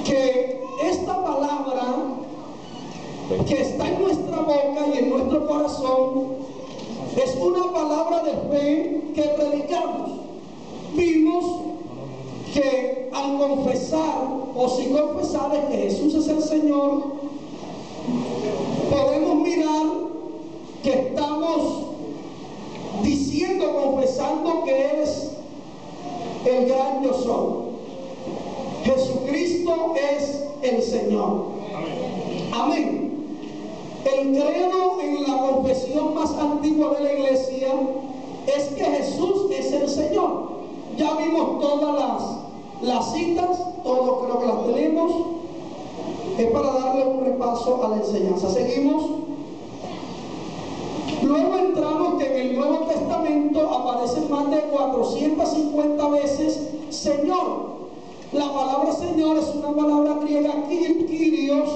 que esta palabra que está en nuestra boca y en nuestro corazón es una palabra de fe que predicamos. Vimos que al confesar, o si confesares que Jesús es el Señor, podemos mirar que estamos diciendo, confesando que Él es el gran yo soy. Jesucristo es el Señor. Amén. El credo en la confesión más antigua de la iglesia es que Jesús es el Señor. Ya vimos todas las citas, todos creo que las tenemos. Es para darle un repaso a la enseñanza. Seguimos. Luego entramos que en el Nuevo Testamento aparecen más de 450 veces Señor. La palabra Señor es una palabra griega, Kyrios,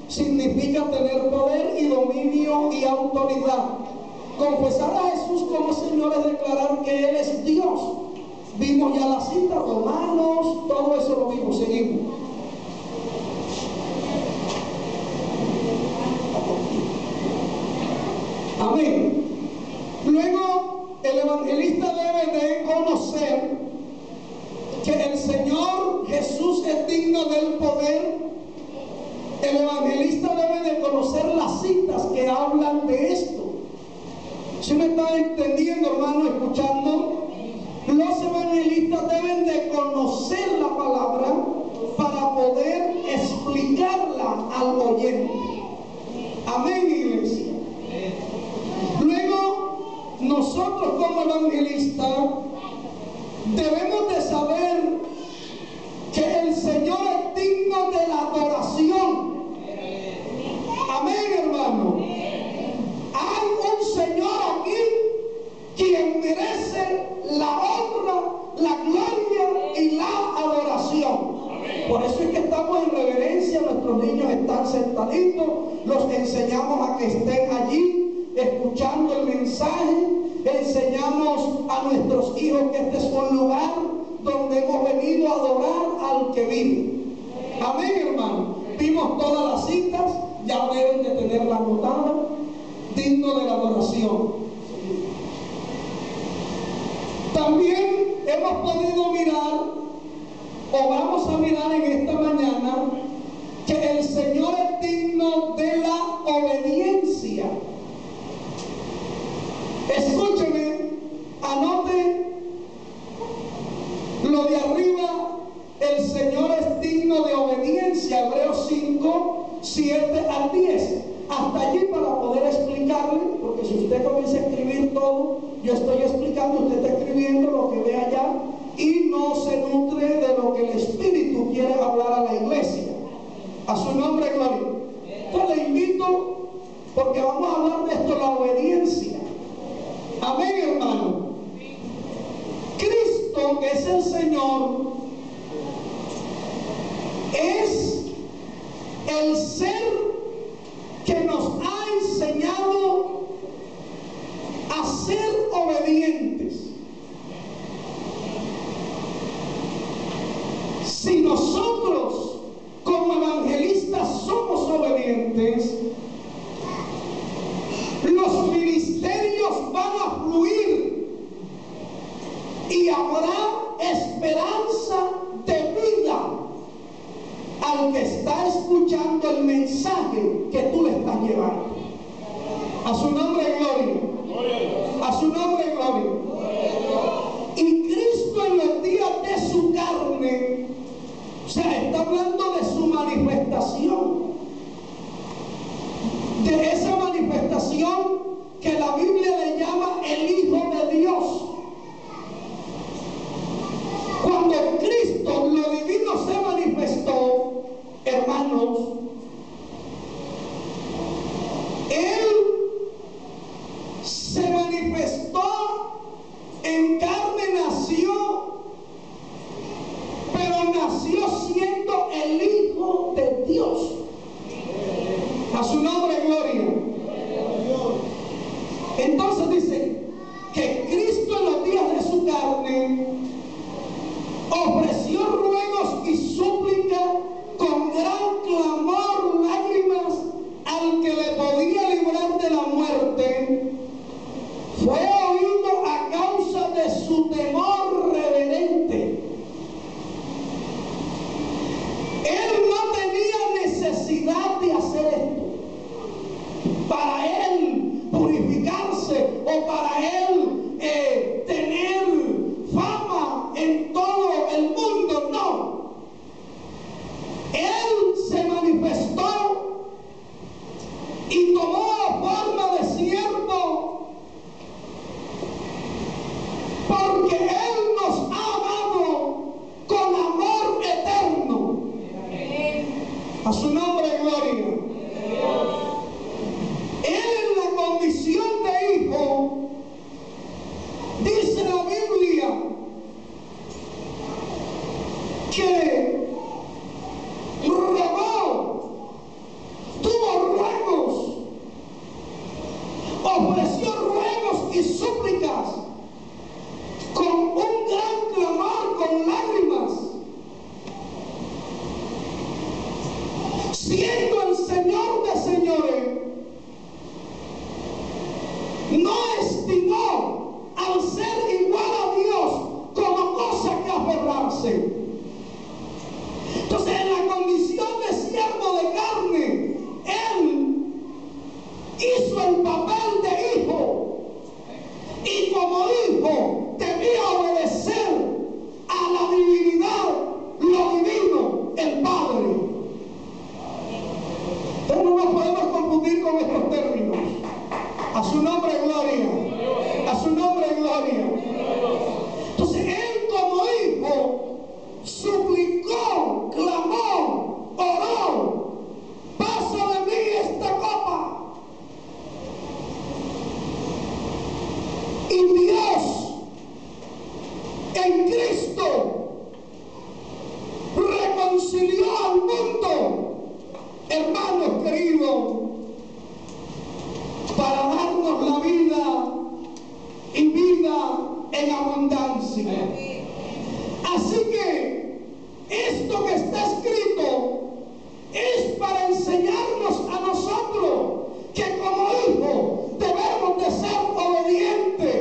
significa tener poder y dominio y autoridad. Confesar a Jesús como Señor es declarar que Él es Dios. Vimos ya la cita, Romanos, todo eso lo vimos. Seguimos. Amén. Luego el evangelista debe de conocer que el Señor Jesús es digno del poder. El evangelista debe de conocer las citas que hablan de esto. ¿Sí me está entendiendo, hermano, escuchando? Los evangelistas deben de conocer la palabra para poder explicarla al oyente. Amén, iglesia. Luego, nosotros como evangelistas debemos de saber que el Señor es digno de la adoración. Amén, hermano. Hay un Señor aquí quien merece la honra, la gloria y la adoración. Por eso es que estamos en reverencia. Nuestros niños están sentaditos, los enseñamos a que estén allí escuchando el mensaje. Enseñamos a nuestros hijos que este es un lugar donde hemos venido a adorar al que vive. Amén, hermano. Vimos todas las citas, ya deben de tenerla anotada. Digno de la adoración. También hemos podido mirar, o vamos a mirar en esta mañana, que el Señor es digno de la obediencia. Escúcheme, anote lo de arriba. El Señor es digno de obediencia. Hebreos 5, 7 al 10. Hasta allí para poder explicarle, porque si usted comienza a escribir todo, yo estoy explicando, usted está escribiendo lo que ve allá y no se nutre de lo que el Espíritu quiere hablar a la iglesia. A su nombre, gloria. Entonces le invito, porque vamos a hablar de esto, la obediencia. Amén, hermano. Cristo, que es el Señor, es el ser que nos ha enseñado a ser obedientes. Si nosotros como evangelistas somos obedientes, los ministerios van a fluir y habrá esperanza de vida al que está escuchando el mensaje que tú le estás llevando. A su nombre, gloria. A su nombre, gloria. Y Cristo en los días de su carne, o sea, está hablando de su manifestación, de esa manifestación que la Biblia le llama el Hijo de Dios. Cuando Cristo, lo divino, se manifestó, hermanos, Él se manifestó en carne, nació, pero nació siendo el A su nombre, gloria. Él en la condición de hijo, dice la Biblia, que rogó, tuvo ruegos, ofreció ruegos y súplicas con un gran clamor, con lágrimas, siendo el Señor de señores, no estimó al ser igual a Dios como cosa que aferrarse. Entonces, en la condición de siervo de carne, él hizo el papel de hijo, y como hijo debía obedecer a la divinidad, lo divino, el Padre. Entonces no nos podemos confundir con estos términos. A su nombre, gloria. A su nombre, gloria. Entonces él como hijo suplicó, clamó, oró: pasa de mí esta copa. Y Dios en Cristo reconcilió al mundo, hermanos queridos, para darnos la vida y vida en abundancia. Así que esto que está escrito es para enseñarnos a nosotros que como hijos debemos de ser obedientes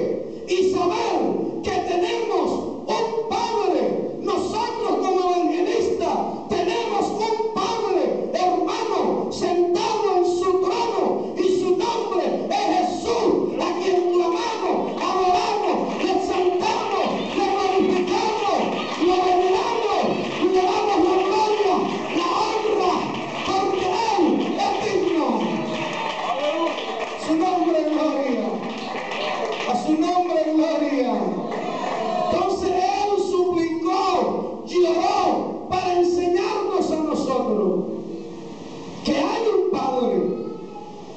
y saber que tenemos un Padre. Nosotros como evangelistas tenemos un Padre, hermano, sentado en su trono, y su nombre es Jesús, a quien clamamos, adoramos, le exaltamos, le glorificamos, lo veneramos, le damos la gloria, la honra, porque Él es digno. Su nombre, gloria. A su nombre, gloria. Entonces él suplicó, lloró, para enseñarnos a nosotros que hay un Padre.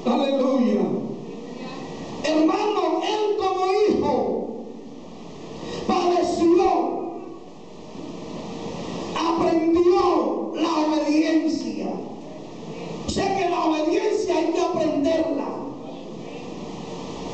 Aleluya. Hermano, él como hijo padeció, aprendió la obediencia. O sea que la obediencia hay que aprenderla.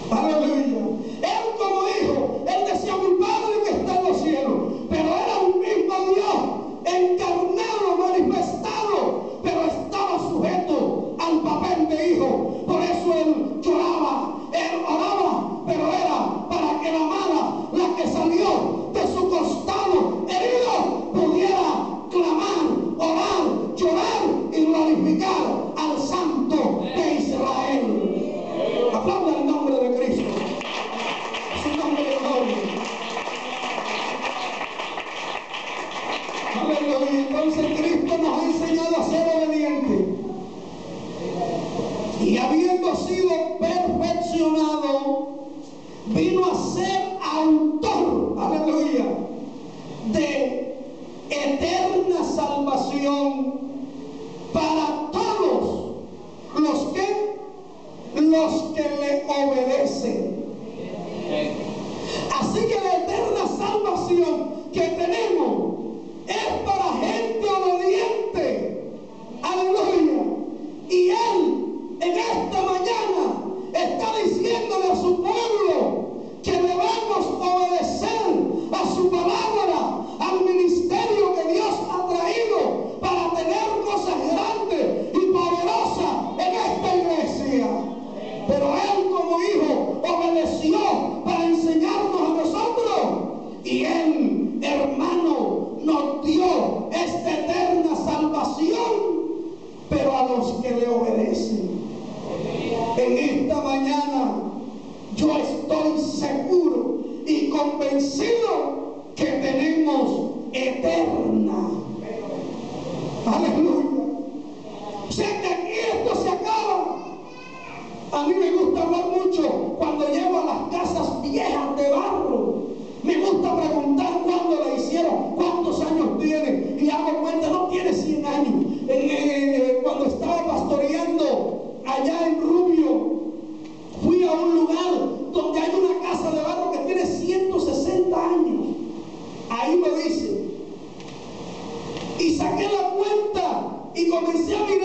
Aleluya. Él como hijo, él decía: mi Padre que está en los cielos. Pero era un mismo Dios, encarnado, manifestado, pero estaba sujeto al papel de hijo. Por eso él lloraba, él oraba, pero era para que la mala, la que salió de su costado herido, pudiera clamar, orar, llorar y glorificar al Santo de Israel. Aplauda el nombre de Cristo. Su nombre de gloria. Aleluya. Entonces Cristo nos ha enseñado a ser obedientes. Y habiendo sido perfeccionado, vino a ser autor, aleluya, de eterna salvación para todos los que le obedecen. Así que la eterna salvación que tenemos es para gente obediente. Aleluya. Y Él en esta mañana está diciéndole a su pueblo que debemos obedecer a su palabra, al ministerio que Dios ha traído para tener cosas grandes y poderosas en esta iglesia. Pero Él como hijo obedeció para enseñarnos a nosotros, y Él, hermano, nos dio esta eterna salvación, pero a los que le obedecen. En esta mañana yo estoy seguro y convencido que tenemos eterna. Aleluya. O sea que aquí esto se acaba. A mí me gusta hablar mucho cuando llego a las casas viejas de barro. Me gusta preguntar cuándo la hicieron, cuántos años tiene, y hago cuenta: no tiene 100 años. allá en Rubio, fui a un lugar donde hay una casa de barro que tiene 160 años. Ahí me dice. Y saqué la cuenta y comencé a mirar